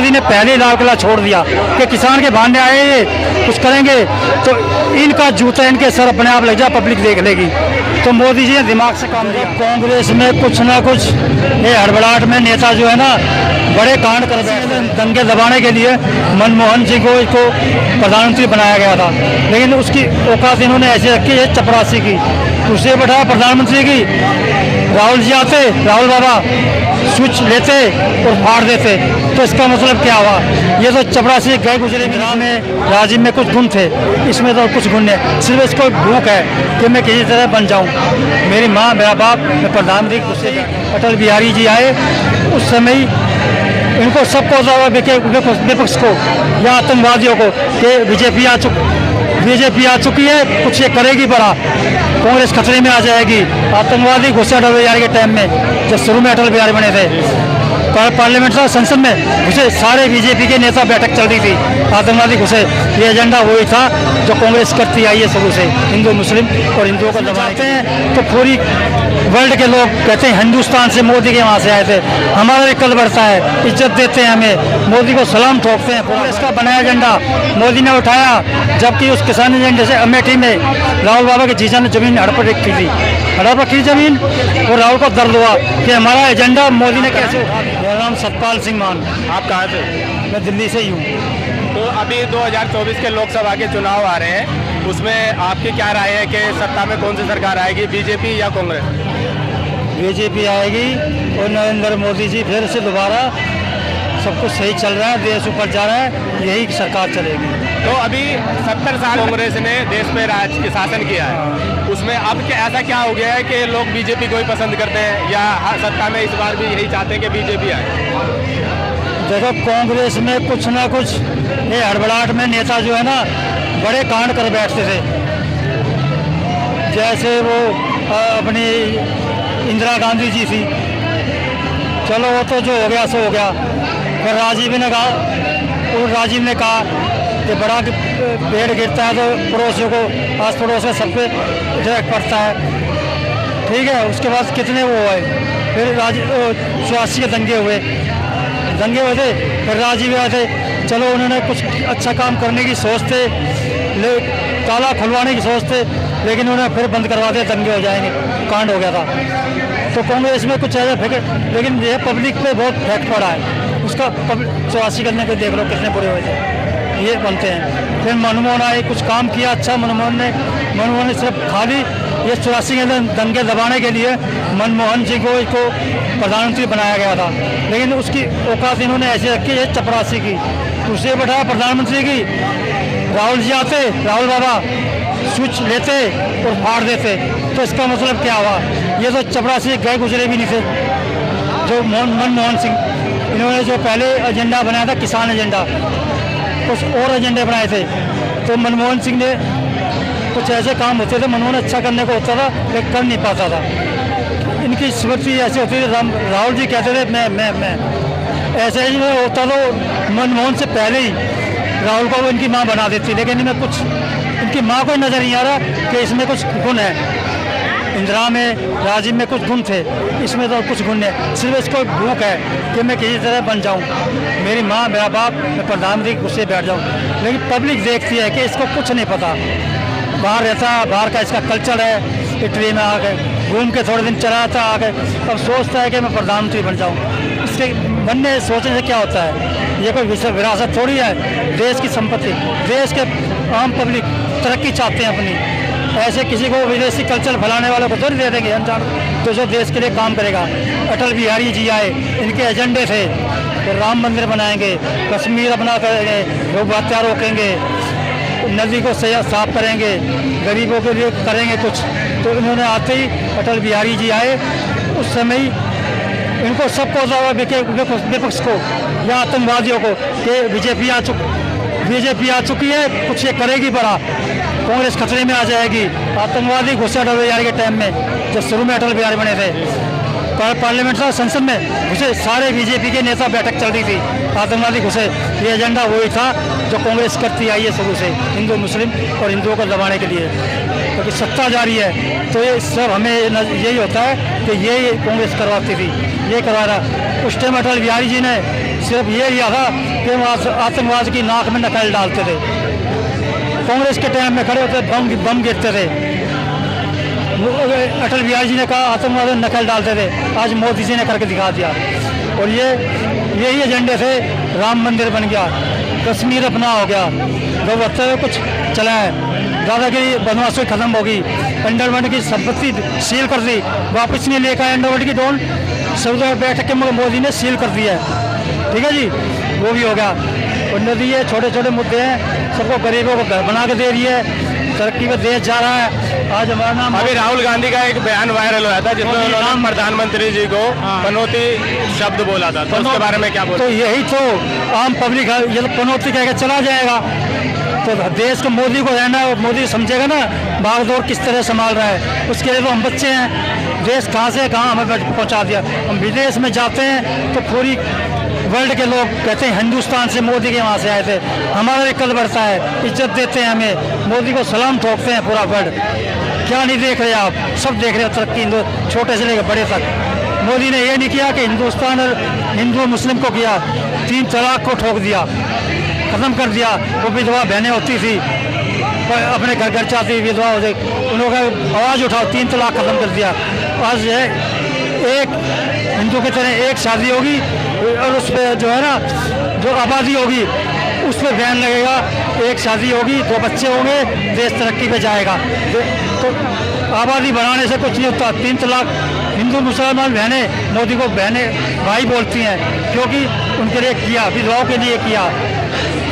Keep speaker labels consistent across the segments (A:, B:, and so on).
A: मोदी ने पहले ही लाल किला छोड़ दिया कि किसान के भांडे आए ये कुछ करेंगे तो इनका जूता इनके सर अपने आप लग जाए, पब्लिक देख लेगी। तो मोदी जी ने दिमाग से काम लिया। कांग्रेस में कुछ ना कुछ ये हड़बड़ाहट में नेता जो है ना बड़े कांड कर बैठे। दंगे दबाने के लिए मनमोहन सिंह को इसको प्रधानमंत्री बनाया गया था, लेकिन उसकी औकात इन्होंने ऐसे रखी है चपरासी की। उसे बैठाया प्रधानमंत्री की, राहुल जी आते, राहुल बाबा स्विच लेते और फाड़ देते। तो इसका मतलब क्या हुआ? ये तो चपरासी गए गुजरे विधान में राजीव में कुछ गुण थे, इसमें तो कुछ गुण है। सिर्फ इसको भूख है कि मैं किसी तरह बन जाऊं। मेरी माँ, मेरा बाप, मैं प्रधानमंत्री गुस्से में। अटल बिहारी जी आए उस समय इनको सबको विपक्ष को या आतंकवादियों को कि बीजेपी आ चुकी है, कुछ ये करेगी बड़ा, कांग्रेस खतरे में आ जाएगी। आतंकवादी घुसे अटल बिहारी के टाइम में, जब शुरू में अटल बिहारी बने थे, पार्लियामेंट था, संसद में घुसे सारे बीजेपी के नेता, बैठक चल रही थी, आतंकवादी घुसे। ये एजेंडा वही था जो कांग्रेस करती आई है शुरू से, हिंदू मुस्लिम और हिंदुओं को दबाते हैं। तो पूरी वर्ल्ड के लोग कहते हैं हिंदुस्तान से, मोदी के वहाँ से आए थे, हमारा भी कल बढ़ता है, इज्जत देते हैं हमें, मोदी को सलाम ठोकते हैं। कांग्रेस का बनाया एजेंडा मोदी ने उठाया, जबकि उस किसान एजेंडे से अमेठी में राहुल बाबा के जीजा ने जमीन हड़प रखी थी, हड़प रखी जमीन, और राहुल को दर्द हुआ कि हमारा एजेंडा मोदी ने कैसे उठा दिया। मेरा नाम सतपाल सिंह मान।
B: आप कहाँ से?
A: मैं दिल्ली से ही हूँ।
B: तो अभी 2024 के लोकसभा के चुनाव आ रहे हैं, उसमें आपकी क्या राय है कि सत्ता में कौन सी सरकार आएगी, बीजेपी या कांग्रेस?
A: बीजेपी आएगी और नरेंद्र मोदी जी फिर से दोबारा, सब कुछ सही चल रहा है, देश ऊपर जा रहा है, यही सरकार चलेगी।
B: तो अभी 70 साल कांग्रेस ने देश में शासन किया है, उसमें अब ऐसा क्या हो गया है कि लोग बीजेपी को ही पसंद करते हैं, या सत्ता में इस बार भी यही चाहते हैं कि बीजेपी आए?
A: देखो, कांग्रेस में कुछ ना कुछ ये हड़बड़ाहट में नेता जो है ना बड़े कांड कर बैठते थे। जैसे वो अपनी इंदिरा गांधी जी थी, चलो वो तो जो हो गया सो हो गया। फिर राजीव ने कहा कि बड़ा पेड़ गिरता है तो पड़ोसियों को, आस पड़ोस में सब पे डायरेक्ट पड़ता है, ठीक है। उसके बाद कितने वो हुए, फिर 84 के दंगे हुए थे, फिर राजीव आए थे, चलो उन्होंने कुछ अच्छा काम करने की सोचते, ताला खुलवाने की सोचते, लेकिन उन्होंने फिर बंद करवा दिया, दंगे हो जाएंगे, कांड हो गया था। तो कांग्रेस में कुछ ऐसा फिक्र, लेकिन यह पब्लिक पे बहुत इफेक्ट पड़ा है उसका। 84 करने के देख लो कितने बुरे हुए थे, ये बनते हैं। फिर मनमोहन आए, कुछ काम किया अच्छा मनमोहन ने सिर्फ खाली ये 84 के दंगे दबाने के लिए मनमोहन सिंह को इसको प्रधानमंत्री बनाया गया था, लेकिन उसकी औकात इन्होंने ऐसे रखी है चपरासी की। उसे बैठाया प्रधानमंत्री की, राहुल जी आते, राहुल बाबा स्विच लेते और फाड़ देते। तो इसका मतलब क्या हुआ? ये तो चपरासी गए गुजरे भी नहीं थे। जो मनमोहन सिंह, इन्होंने जो पहले एजेंडा बनाया था किसान एजेंडा, कुछ और एजेंडे बनाए थे, तो मनमोहन सिंह ने कुछ ऐसे काम होते थे, मनमोहन अच्छा करने को होता था लेकिन कर नहीं पाता था। इनकी स्मृति ऐसे होती थी, राहुल जी कहते थे मैं ऐसे ही होता तो मनमोहन से पहले ही राहुल को वो इनकी माँ बना देती, लेकिन इनमें कुछ, इनकी माँ को नज़र नहीं आ रहा कि इसमें कुछ गुण है। इंदिरा में, राजीव में कुछ गुण थे, इसमें तो कुछ गुण है। सिर्फ इसको भूख है कि मैं किसी तरह बन जाऊं, मेरी माँ, मेरा बाप, मैं प्रधानमंत्री गुस्से बैठ जाऊं। लेकिन पब्लिक देखती है कि इसको कुछ नहीं पता, बाहर रहता, बाहर का इसका कल्चर है, इटली में आ गए, घूम के थोड़े दिन चला आता, आ गए, अब सोचता है कि मैं प्रधानमंत्री बन जाऊँ। इसके मन में सोचने से क्या होता है? ये कोई विरासत थोड़ी है, देश की संपत्ति, देश के आम पब्लिक तरक्की चाहते हैं अपनी। ऐसे किसी को विदेशी कल्चर फैलाने वालों को थोड़ी दे देंगे अनजान, तो जो देश के लिए काम करेगा। अटल बिहारी जी आए, इनके एजेंडे थे तो राम मंदिर बनाएंगे, कश्मीर अपना करेंगे, लोग हत्या रोकेंगे, नदी को साफ करेंगे, गरीबों के लिए करेंगे कुछ। तो इन्होंने आते ही अटल बिहारी जी आए, उस समय इनको सबको विपक्ष को या आतंकवादियों को कि बीजेपी आ चुकी है, कुछ ये करेगी बड़ा, कांग्रेस खतरे में आ जाएगी। आतंकवादी घुसे अटल बिहारी के टाइम में, जब शुरू में अटल बिहारी बने थे, पार्लियामेंट था, संसद में घुसे सारे बीजेपी के नेता, बैठक चल रही थी, आतंकवादी घुसे। ये एजेंडा वही था जो कांग्रेस करती आई है शुरू से, हिंदू मुस्लिम और हिंदुओं को दबाने के लिए। क्योंकि सत्ता जा रही है तो ये सब हमें यही होता है कि ये कांग्रेस करवाती थी, ये करवा रहा। उस टाइम अटल बिहारी जी ने सिर्फ ये लिया था कि वो आतंकवाद की नाक में नकल डालते थे, कांग्रेस के टाइम में खड़े होते बम गिरते थे। अटल बिहारी जी ने कहा आतंकवाद में नकल डालते थे, आज मोदी जी ने करके दिखा दिया। और यही एजेंडे से राम मंदिर बन गया, कश्मीर अपना हो गया, गौवत्ता में कुछ चला है, दादागिरी बदमाशी खत्म होगी, अंडरवर्ल्ड की संपत्ति सील कर दी, वापस नहीं लेकर आए अंडरवर्ल्ड की डोन, सऊदी बैठक के मोदी ने सील कर दिया है, ठीक है जी, वो भी हो गया। और नदी ये छोटे छोटे मुद्दे हैं, सबको गरीबों को घर बना के दे रही है, तरक्की में देश जा रहा है। आज हमारा नाम
B: अभी राहुल गांधी का एक बयान वायरल हुआ था जिसमें उन्होंने प्रधानमंत्री जी को पनौती शब्द बोला था, तो उसके बारे में क्या बोला?
A: तो यही तो आम पब्लिक है, ये तो पनौती कह के चला जाएगा। तो देश को मोदी को रहना है, मोदी समझेगा ना भागदौड़ किस तरह संभाल रहा है, उसके लिए तो हम बच्चे हैं। देश कहाँ से कहाँ हमें पहुँचा दिया। हम विदेश में जाते हैं तो पूरी वर्ल्ड के लोग कहते हैं हिंदुस्तान से मोदी के वहाँ से आए थे, हमारा भी कल बढ़ता है, इज्जत देते हैं हमें, मोदी को सलाम ठोकते हैं पूरा वर्ल्ड। क्या नहीं देख रहे आप, सब देख रहे हो तरक्की, छोटे से लेकर बड़े तक। मोदी ने ये नहीं किया कि हिंदुस्तान और हिंदू और मुस्लिम को किया, 3 तलाक को ठोक दिया, ख़त्म कर दिया। वो विधवा बहनें होती थी अपने घर घर चाहती विधवा हो जाए, उन्होंने आवाज़ उठाओ, 3 तलाक ख़त्म कर दिया। आज एक हिंदू की तरह एक शादी होगी और उस पर जो है ना जो आबादी होगी उस पर बैन लगेगा, एक शादी होगी 2 बच्चे होंगे, देश तरक्की पे जाएगा। तो आबादी बढ़ाने से कुछ नहीं होता। 3 तलाक हिंदू मुसलमान बहनें मोदी को बहनें भाई बोलती हैं, क्योंकि उनके लिए किया, विधवाओं के लिए किया।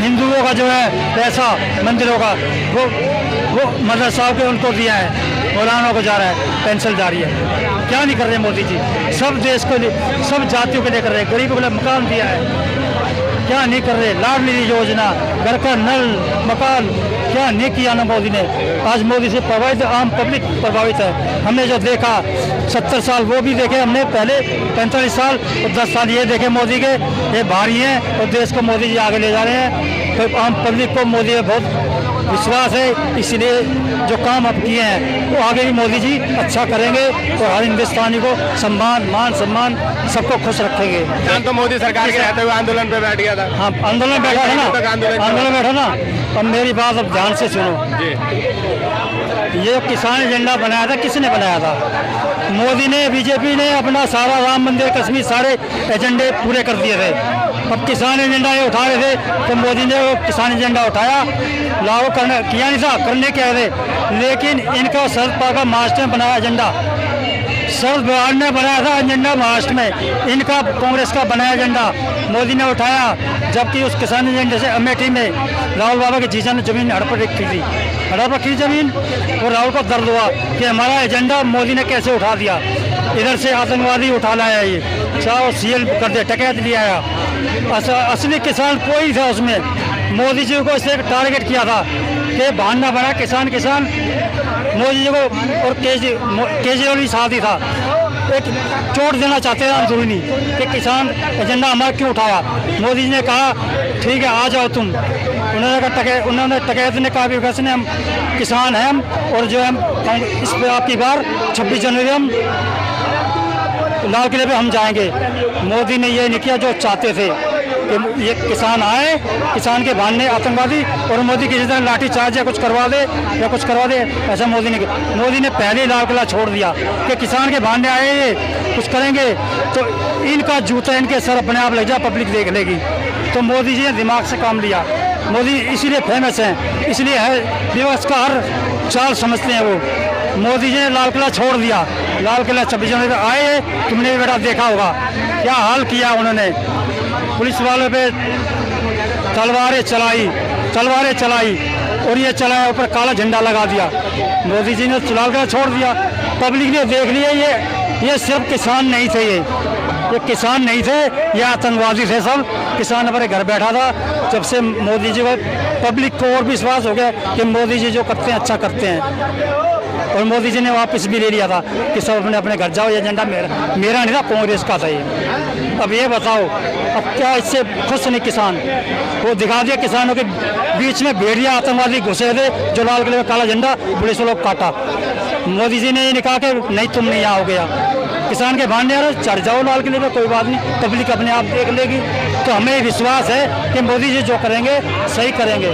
A: हिंदुओं का जो है पैसा मंदिरों का वो मदरसाओं के उनको दिया है, मौलानों को जा रहा है, पेंशन जा रही है। क्या नहीं कर रहे मोदी जी, सब देश को लिए, सब जातियों के लिए कर रहे हैं, गरीबों को मकान दिया है, क्या नहीं कर रहे। लाडली योजना, घर का नल मकान, क्या नहीं किया ना मोदी ने। आज मोदी से प्रभावित आम पब्लिक प्रभावित है। हमने जो देखा 70 साल वो भी देखे हमने, पहले 45 साल और 10 साल ये देखे मोदी के, ये भारी हैं और देश को मोदी जी आगे ले जा रहे हैं। तो आम पब्लिक को मोदी में बहुत विश्वास है, इसलिए जो काम अब किए हैं वो आगे भी मोदी जी अच्छा करेंगे और हर हिंदुस्तानी को सम्मान मान सम्मान सबको खुश रखेंगे।
B: तो मोदी सरकार के रहते हुए आंदोलन पे बैठ गया था।
A: हाँ, आंदोलन बैठा था ना, आंदोलन बैठा ना। अब मेरी बात अब ध्यान से सुनो
B: जी।
A: ये किसान एजेंडा बनाया था, किसने बनाया था? मोदी ने, बीजेपी ने अपना सारा राम मंदिर कश्मीर सारे एजेंडे पूरे कर दिए थे। अब किसान एजेंडा ये उठा रहे थे तो मोदी ने वो किसान एजेंडा उठाया, लागू करने किया नहीं था, करने क्या थे, लेकिन इनका शरद पवार का महाराष्ट्र में बनाया एजेंडा, शरद पवार ने बनाया था एजेंडा महाराष्ट्र में, इनका कांग्रेस का बनाया एजेंडा मोदी ने उठाया। जबकि उस किसान एजेंडे से अमेठी में राहुल बाबा के जीजा ने जमीन हड़प रखी थी, हड़प रखी जमीन, और राहुल को दर्द हुआ कि हमारा एजेंडा मोदी ने कैसे उठा दिया। इधर से आतंकवादी उठा लाया, ये चाहे सीएल कर दे, टकैत लिया आया। असली किसान कोई था उसमें, मोदी जी को इसे टारगेट किया था कि बहाना बना किसान मोदी जी को, और केजरीवाल भी साथ ही था, एक चोट देना चाहते थे अंदरूनी कि किसान एजेंडा हमारा क्यों उठाया। मोदी जी ने कहा ठीक है आ जाओ तुम, उन्होंने टकैत ने कहा विकास ने हम किसान हैं हम, और जो हम इस पर आपकी बार 26 जनवरी हम लाल किले पे हम जाएंगे। मोदी ने ये नहीं किया जो चाहते थे कि ये किसान आए, किसान के भाने आतंकवादी, और मोदी किसी तरह लाठी चार्ज या कुछ करवा दे, ऐसा मोदी ने किया। मोदी ने पहले लाल किला छोड़ दिया कि किसान के भाने आए ये कुछ करेंगे तो इनका जूता इनके सर अपने आप लग जाए, पब्लिक देख लेगी। तो मोदी जी ने दिमाग से काम लिया। मोदी इसीलिए फेमस हैं, इसलिए है दिवस का हर चाल समझते हैं वो। मोदी जी ने लाल किला छोड़ दिया, लाल किला 26 जनवरी आए, तुमने भी बेटा देखा होगा क्या हाल किया उन्होंने। पुलिस वालों पे तलवारें चलाई और ये चलाया, ऊपर काला झंडा लगा दिया। मोदी जी ने लाल किला छोड़ दिया, पब्लिक ने देख लिया ये सिर्फ किसान नहीं थे, ये किसान नहीं थे, ये आतंकवादी थे सब। किसान हमारे घर बैठा था। जब से मोदी जी को, पब्लिक को और विश्वास हो गया कि मोदी जी जो करते हैं अच्छा करते हैं, और मोदी जी ने वापस भी ले लिया था कि सब अपने अपने घर जाओ, ये एजेंडा मेरा नहीं था, कांग्रेस का था ये। अब ये बताओ, अब क्या इससे खुश नहीं किसान? वो दिखा दिया किसानों के बीच में भेड़िया आतंकवादी घुसे थे, जो लाल किले में काला झंडा पुलिस वालों को काटा। मोदी जी ने ये कहा कि नहीं तुम नहीं आओ गया, किसान के भांडे आ रहे, चढ़ जाओ लाल किले पे, कोई बात नहीं, पब्लिक अपने आप देख लेगी। तो हमें विश्वास है कि मोदी जी जो करेंगे सही करेंगे।